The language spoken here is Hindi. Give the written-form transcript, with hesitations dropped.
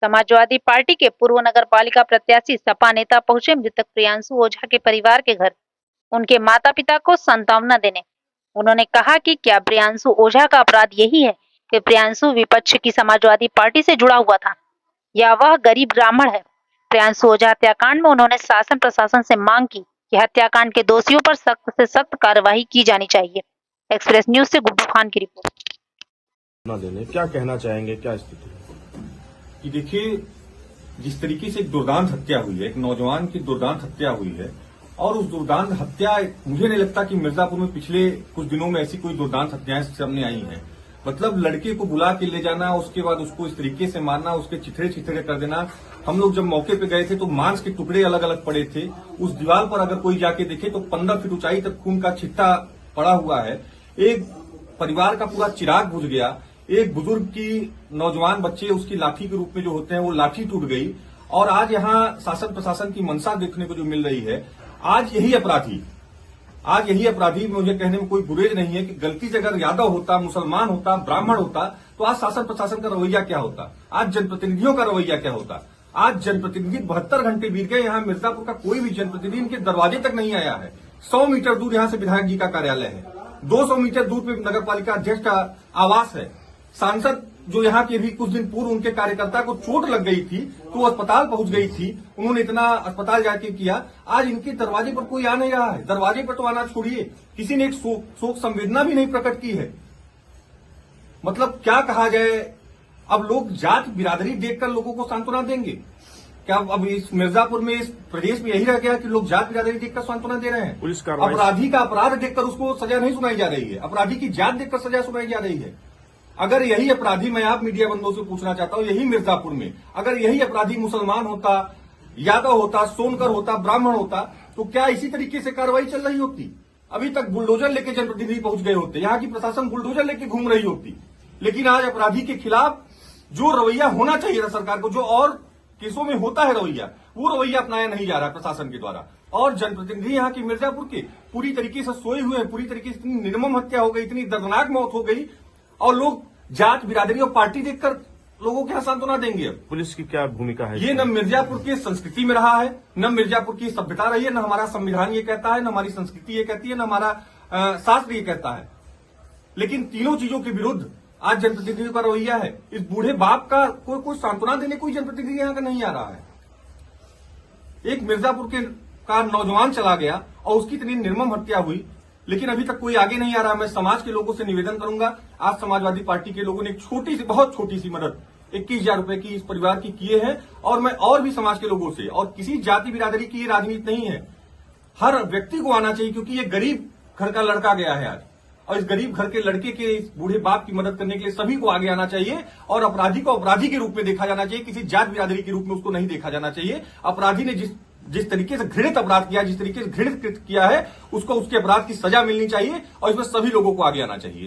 समाजवादी पार्टी के पूर्व नगर पालिका प्रत्याशी सपा नेता पहुंचे मृतक प्रियांशु ओझा के परिवार के घर, उनके माता पिता को सांत्वना देने। उन्होंने कहा कि क्या प्रियांशु ओझा का अपराध यही है कि प्रियांशु विपक्ष की समाजवादी पार्टी से जुड़ा हुआ था या वह गरीब ब्राह्मण है। प्रियांशु ओझा हत्याकांड में उन्होंने शासन प्रशासन से मांग की कि हत्याकांड के दोषियों पर सख्त से सख्त कार्रवाई की जानी चाहिए। एक्सप्रेस न्यूज से गुड्डू खान की रिपोर्ट। क्या कहना चाहेंगे, क्या स्थिति है? कि देखिए, जिस तरीके से एक दुर्दांत हत्या हुई है, एक नौजवान की दुर्दांत हत्या हुई है, और उस दुर्दांत हत्या, मुझे नहीं लगता कि मिर्जापुर में पिछले कुछ दिनों में ऐसी कोई दुर्दांत हत्याएं सामने आई हैं। मतलब लड़के को बुला के ले जाना, उसके बाद उसको इस तरीके से मारना, उसके चिथड़े चिथड़े कर देना। हम लोग जब मौके पे गए थे तो मांस के टुकड़े अलग अलग पड़े थे। उस दीवार पर अगर कोई जाके देखे तो 15 फीट ऊंचाई तक खून का छिट्टा पड़ा हुआ है। एक परिवार का पूरा चिराग बुझ गया। एक बुजुर्ग की, नौजवान बच्चे उसकी लाठी के रूप में जो होते हैं, वो लाठी टूट गई। और आज यहाँ शासन प्रशासन की मंशा देखने को जो मिल रही है, आज यही अपराधी मुझे कहने में कोई गुरेज नहीं है कि गलती से अगर यादव होता, मुसलमान होता, ब्राह्मण होता, तो आज शासन प्रशासन का रवैया क्या होता, आज जनप्रतिनिधियों का रवैया क्या होता। आज जनप्रतिनिधि 72 घंटे बीत गए, यहाँ मिर्जापुर का कोई भी जनप्रतिनिधि इनके दरवाजे तक नहीं आया है। 100 मीटर दूर यहाँ से विधायक जी का कार्यालय है, 200 मीटर दूर पे नगर पालिका अध्यक्ष का आवास है। सांसद जो यहाँ के भी कुछ दिन पूर्व उनके कार्यकर्ता को चोट लग गई थी तो अस्पताल पहुंच गई थी, उन्होंने इतना अस्पताल जाके किया। आज इनके दरवाजे पर कोई आ नहीं रहा है। दरवाजे पर तो आना छोड़िए, किसी ने एक शोक संवेदना भी नहीं प्रकट की है। मतलब क्या कहा जाए, अब लोग जात बिरादरी देखकर लोगों को सांत्वना देंगे क्या? अब इस मिर्जापुर में, इस प्रदेश में यही रह गया कि लोग जात बिरादरी देखकर सांत्वना दे रहे हैं। पुलिस कार्रवाई, अपराधी का अपराध देखकर उसको सजा नहीं सुनाई जा रही है, अपराधी की जात देखकर सजा सुनाई जा रही है। अगर यही अपराधी, मैं आप मीडिया बंधुओं से पूछना चाहता हूं, यही मिर्जापुर में अगर यही अपराधी मुसलमान होता, यादव होता, सोनकर होता, ब्राह्मण होता, तो क्या इसी तरीके से कार्रवाई चल रही होती? अभी तक बुलडोजर लेके जनप्रतिनिधि पहुंच गए होते, यहाँ की प्रशासन बुलडोजर लेके घूम रही होती। लेकिन आज अपराधी के खिलाफ जो रवैया होना चाहिए था सरकार को, जो और केसों में होता है रवैया, वो रवैया अपनाया नहीं जा रहा प्रशासन के द्वारा। और जनप्रतिनिधि यहाँ की मिर्जापुर के पूरी तरीके से सोए हुए हैं, पूरी तरीके से इतनी निर्मम हत्या हो गई, इतनी दर्दनाक मौत हो गई, और लोग जात बिरादरी और पार्टी देखकर लोगों के यहाँ सांत्वना देंगे। पुलिस की क्या भूमिका है? ये न मिर्जापुर की संस्कृति में रहा है, न मिर्जापुर की सभ्यता रही है, न हमारा संविधान ये कहता है, न हमारी संस्कृति ये कहती है, न हमारा शास्त्र ये कहता है। लेकिन तीनों चीजों के विरुद्ध आज जनप्रतिनिधियों का रवैया है। इस बूढ़े बाप का कोई सांत्वना देने कोई जनप्रतिनिधि यहाँ का नहीं आ रहा है। एक मिर्जापुर का नौजवान चला गया और उसकी इतनी निर्मम हत्या हुई, लेकिन अभी तक कोई आगे नहीं आ रहा। मैं समाज के लोगों से निवेदन करूंगा, आज समाजवादी पार्टी के लोगों ने एक छोटी सी, बहुत छोटी सी मदद 21,000 रुपए की इस परिवार की किए हैं। और मैं और भी समाज के लोगों से, और किसी जाति बिरादरी की ये राजनीति नहीं है, हर व्यक्ति को आना चाहिए, क्योंकि ये गरीब घर का लड़का गया है आज, और इस गरीब घर के लड़के के, इस बूढ़े बाप की मदद करने के लिए सभी को आगे आना चाहिए। और अपराधी को अपराधी के रूप में देखा जाना चाहिए, किसी जात बिरादरी के रूप में उसको नहीं देखा जाना चाहिए। अपराधी ने जिस तरीके से घृणित अपराध किया, जिस तरीके से घृणित किया है, उसको उसके अपराध की सजा मिलनी चाहिए, और इसमें सभी लोगों को आगे आना चाहिए।